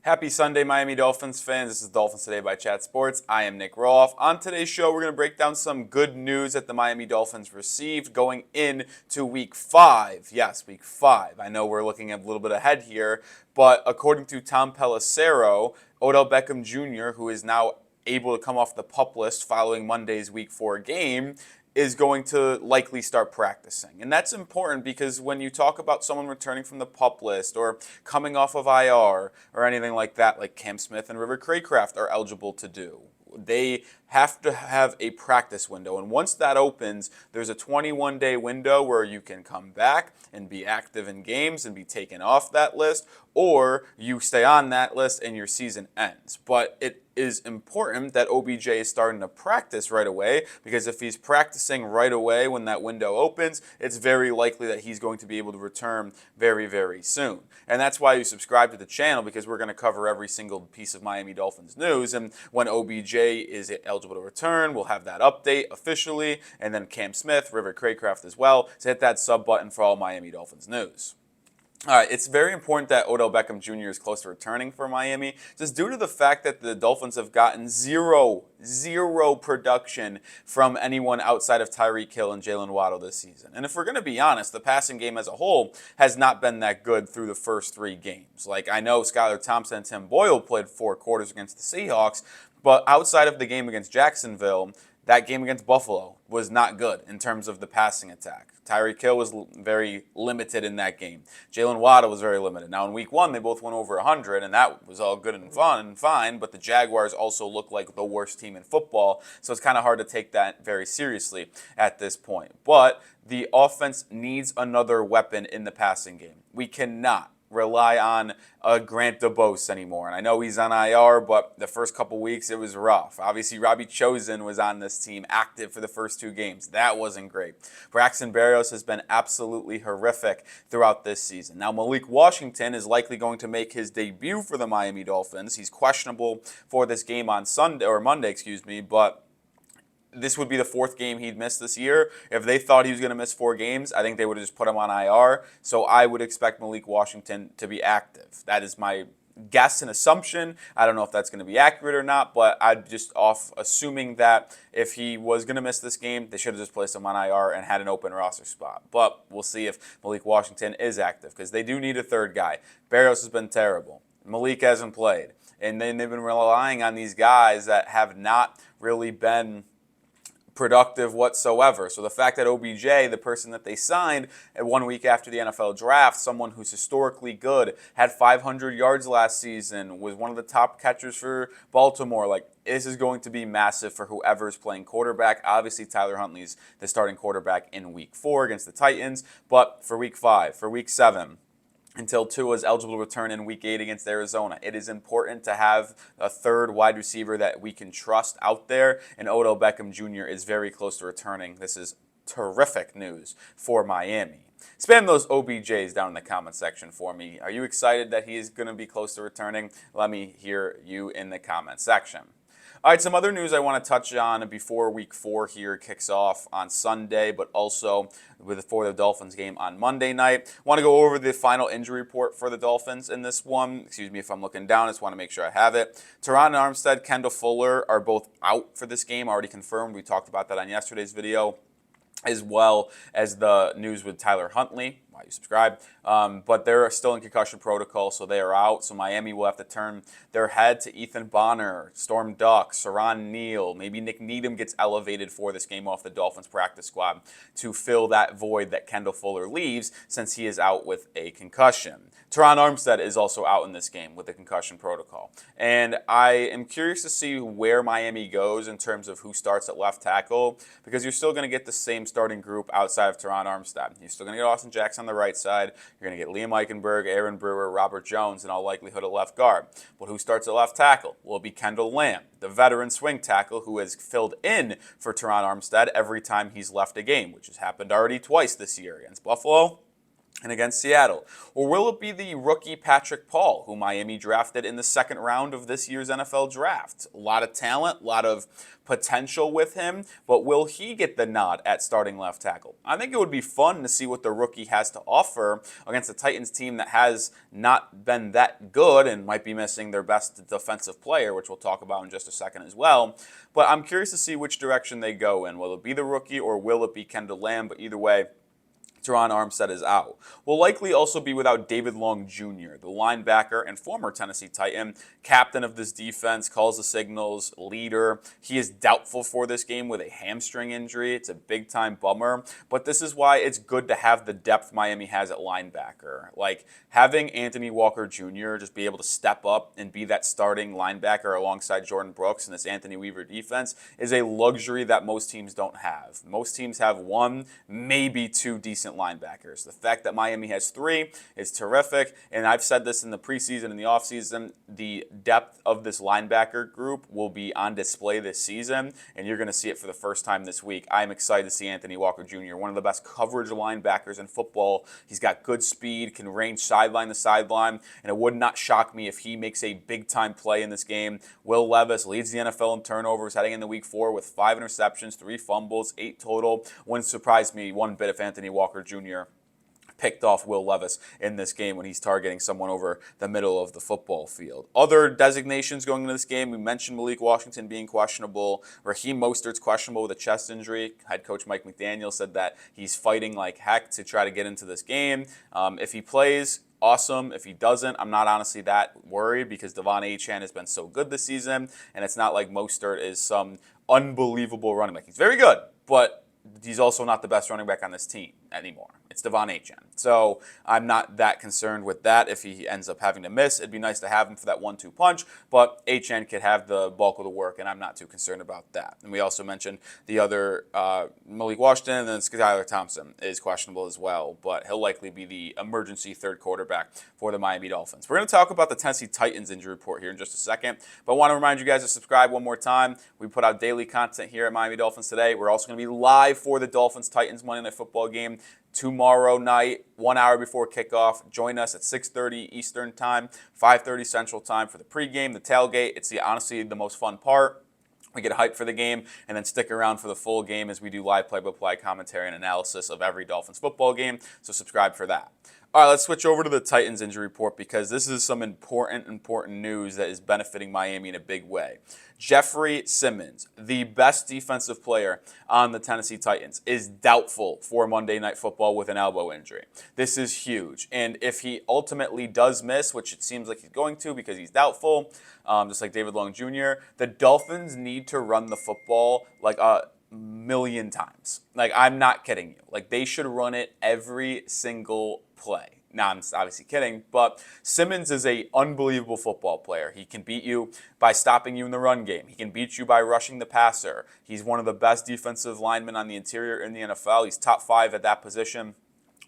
Happy Sunday, Miami Dolphins fans. This is Dolphins Today by Chat Sports. I am Nic Rohloff. On today's show, we're going to break down some good news that the Miami Dolphins received going into Week 5. Yes, Week 5. I know we're looking a little bit ahead here, but according to Tom Pelissero, Odell Beckham Jr., who is now able to come off the PUP list following Monday's Week 4 game, is going to likely start practicing. And that's important because when you talk about someone returning from the PUP list or coming off of IR or anything like that, like Cam Smith and River Craycraft are eligible to do, they have to have a practice window. And once that opens, there's a 21-day window where you can come back and be active in games and be taken off that list, or you stay on that list and your season ends. But it is important that OBJ is starting to practice right away, because if he's practicing right away when that window opens, it's very likely that he's going to be able to return very, very soon. And that's why you subscribe to the channel, because we're going to cover every single piece of Miami Dolphins news. And when OBJ is eligible to return, we'll have that update officially, and then Cam Smith, River Craycraft as well. So hit that sub button for all Miami Dolphins news. All right, it's very important that Odell Beckham Jr. is close to returning for Miami, just due to the fact that the Dolphins have gotten zero production from anyone outside of Tyreek Hill and Jalen Waddle this season. And if we're going to be honest, the passing game as a whole has not been that good through the first 3 games. Like, I know Skylar Thompson and Tim Boyle played 4 quarters against the Seahawks, but outside of the game against Jacksonville, that game against Buffalo was not good in terms of the passing attack. Tyreek Hill was very limited in that game. Jalen Waddle was very limited. Now, in Week 1, they both went over 100, and that was all good and fun and fine, but the Jaguars also look like the worst team in football, so it's kind of hard to take that very seriously at this point. But the offense needs another weapon in the passing game. We cannot rely on Grant DeBose anymore. And I know he's on IR, but the first couple weeks it was rough. Obviously, Robbie Chosen was on this team active for the first 2 games. That wasn't great. Braxton Berrios has been absolutely horrific throughout this season. Now, Malik Washington is likely going to make his debut for the Miami Dolphins. He's questionable for this game on Monday, but this would be the 4th game he'd missed this year. If they thought he was going to miss 4 games, I think they would have just put him on IR. So I would expect Malik Washington to be active. That is my guess and assumption. I don't know if that's going to be accurate or not, but I'm just off assuming that if he was going to miss this game, they should have just placed him on IR and had an open roster spot. But we'll see if Malik Washington is active, because they do need a 3rd guy. Berrios has been terrible. Malik hasn't played. And then they've been relying on these guys that have not really been productive whatsoever. So the fact that OBJ, the person that they signed 1 week after the NFL draft, someone who's historically good, had 500 yards last season, was one of the top catchers for Baltimore, like, this is going to be massive for whoever's playing quarterback. Obviously, Tyler Huntley's the starting quarterback in Week 4 against the Titans, but for Week 5, for Week 7, until Tua is eligible to return in Week 8 against Arizona, it is important to have a 3rd wide receiver that we can trust out there, and Odell Beckham Jr. is very close to returning. This is terrific news for Miami. Spam those OBJs down in the comment section for me. Are you excited that he is going to be close to returning? Let me hear you in the comment section. All right, some other news I want to touch on before Week 4 here kicks off on Sunday, but also for the Dolphins game on Monday night. I want to go over the final injury report for the Dolphins in this one. Excuse me if I'm looking down. I just want to make sure I have it. Terron and Armstead, Kendall Fuller are both out for this game, already confirmed. We talked about that on yesterday's video, as well as the news with Tyler Huntley. Why you subscribe. But they're still in concussion protocol, so they are out. So Miami will have to turn their head to Ethan Bonner, Storm Duck, Saran Neal. Maybe Nick Needham gets elevated for this game off the Dolphins practice squad to fill that void that Kendall Fuller leaves, since he is out with a concussion. Terron Armstead is also out in this game with the concussion protocol. And I am curious to see where Miami goes in terms of who starts at left tackle, because you're still going to get the same starting group outside of Terron Armstead. You're still going to get Austin Jackson on the right side. You're going to get Liam Eichenberg, Aaron Brewer, Robert Jones, in all likelihood at left guard. But who starts at left tackle? Will it be Kendall Lamb, the veteran swing tackle who has filled in for Terron Armstead every time he's left a game, which has happened already twice this year against Buffalo and against Seattle? Or will it be the rookie Patrick Paul, who Miami drafted in the second round of this year's NFL draft? A lot of talent, a lot of potential with him, but will he get the nod at starting left tackle? I think it would be fun to see what the rookie has to offer against a Titans team that has not been that good and might be missing their best defensive player, which we'll talk about in just a second as well. But I'm curious to see which direction they go in. Will it be the rookie or will it be Kendall? But either way, Terron Armstead is out. Will likely also be without David Long Jr., the linebacker and former Tennessee Titan, captain of this defense, calls the signals, leader. He is doubtful for this game with a hamstring injury. It's a big-time bummer, but this is why it's good to have the depth Miami has at linebacker. Like, having Anthony Walker Jr. just be able to step up and be that starting linebacker alongside Jordan Brooks in this Anthony Weaver defense is a luxury that most teams don't have. Most teams have one, maybe two decent linebackers. The fact that Miami has three is terrific, and I've said this in the preseason and the offseason, the depth of this linebacker group will be on display this season, and you're going to see it for the first time this week. I'm excited to see Anthony Walker Jr., one of the best coverage linebackers in football. He's got good speed, can range sideline to sideline, and it would not shock me if he makes a big-time play in this game. Will Levis leads the NFL in turnovers heading into week 4 with 5 interceptions, 3 fumbles, 8 total. Wouldn't surprise me one bit if Anthony Walker Jr. picked off Will Levis in this game when he's targeting someone over the middle of the football field. Other designations going into this game, we mentioned Malik Washington being questionable. Raheem Mostert's questionable with a chest injury. Head coach Mike McDaniel said that he's fighting like heck to try to get into this game. If he plays, awesome. If he doesn't, I'm not honestly that worried because Devon Achane has been so good this season, and it's not like Mostert is some unbelievable running back. He's very good, but he's also not the best running back on this team anymore. It's Devon Achane. So I'm not that concerned with that. If he ends up having to miss, it'd be nice to have him for that 1-2 punch, but Achane could have the bulk of the work, and I'm not too concerned about that. And we also mentioned the other Malik Washington, and then Skylar Thompson is questionable as well, but he'll likely be the emergency third quarterback for the Miami Dolphins. We're going to talk about the Tennessee Titans injury report here in just a second, but I want to remind you guys to subscribe one more time. We put out daily content here at Miami Dolphins Today. We're also going to be live for the Dolphins-Titans Monday Night Football game tomorrow night, 1 hour before kickoff. Join us at 6:30 Eastern Time, 5:30 Central Time for the pregame, the tailgate. It's honestly the most fun part. We get hyped for the game and then stick around for the full game as we do live play-by-play commentary and analysis of every Dolphins football game, so subscribe for that. All right, let's switch over to the Titans injury report because this is some important news that is benefiting Miami in a big way. Jeffery Simmons, the best defensive player on the Tennessee Titans, is doubtful for Monday Night Football with an elbow injury. This is huge, and if he ultimately does miss, which it seems like he's going to because he's doubtful, just like David Long Jr., the Dolphins need to run the football like a million times. Like, I'm not kidding you. Like, they should run it every single play. Now, I'm obviously kidding, but Simmons is an unbelievable football player. He can beat you by stopping you in the run game. He can beat you by rushing the passer. He's one of the best defensive linemen on the interior in the NFL. He's top 5 at that position,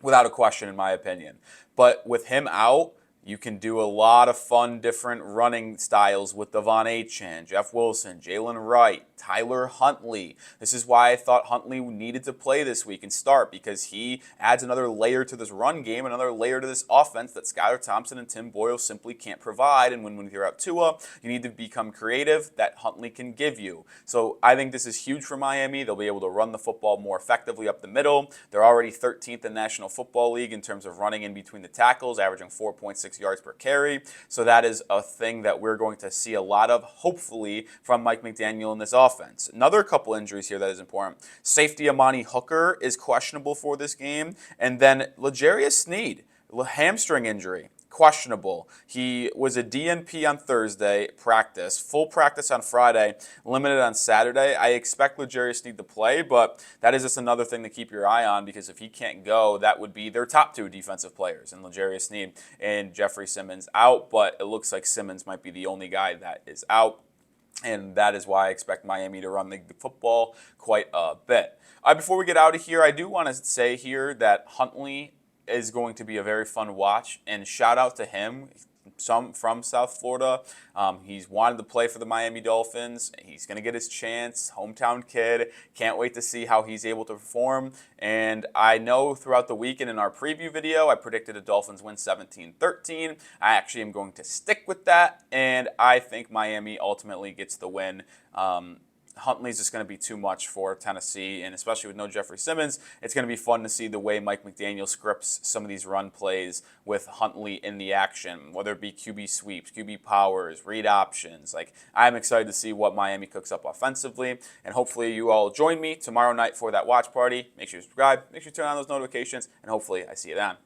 without a question, in my opinion. But with him out, you can do a lot of fun, different running styles with Devon Achane, Jeff Wilson, Jalen Wright, Tyler Huntley. This is why I thought Huntley needed to play this week and start, because he adds another layer to this run game, another layer to this offense that Skylar Thompson and Tim Boyle simply can't provide. And when you're out Tua, you need to become creative that Huntley can give you. So I think this is huge for Miami. They'll be able to run the football more effectively up the middle. They're already 13th in National Football League in terms of running in between the tackles, averaging 4.6 yards per carry. So that is a thing that we're going to see a lot of, hopefully, from Mike McDaniel in this offense. Another couple injuries here that is important. Safety Amani Hooker is questionable for this game. And then L'Jarius Sneed, hamstring injury, questionable. He was a DNP on Thursday, practice, full practice on Friday, limited on Saturday. I expect L'Jarius Sneed to play, but that is just another thing to keep your eye on, because if he can't go, that would be their top 2 defensive players, and L'Jarius Sneed and Jeffery Simmons out, but it looks like Simmons might be the only guy that is out. And that is why I expect Miami to run the football quite a bit. Before we get out of here, I do want to say here that Huntley is going to be a very fun watch, and shout out to him. from South Florida. He's wanted to play for the Miami Dolphins. He's going to get his chance. Hometown kid. Can't wait to see how he's able to perform. And I know throughout the weekend in our preview video, I predicted the Dolphins win 17-13. I actually am going to stick with that, and I think Miami ultimately gets the win. Huntley's just going to be too much for Tennessee, and especially with no Jeffery Simmons, it's going to be fun to see the way Mike McDaniel scripts some of these run plays with Huntley in the action, whether it be QB sweeps, QB powers, read options. Like, I'm excited to see what Miami cooks up offensively, and hopefully you all join me tomorrow night for that watch party. Make sure you subscribe, make sure you turn on those notifications, and hopefully I see you then.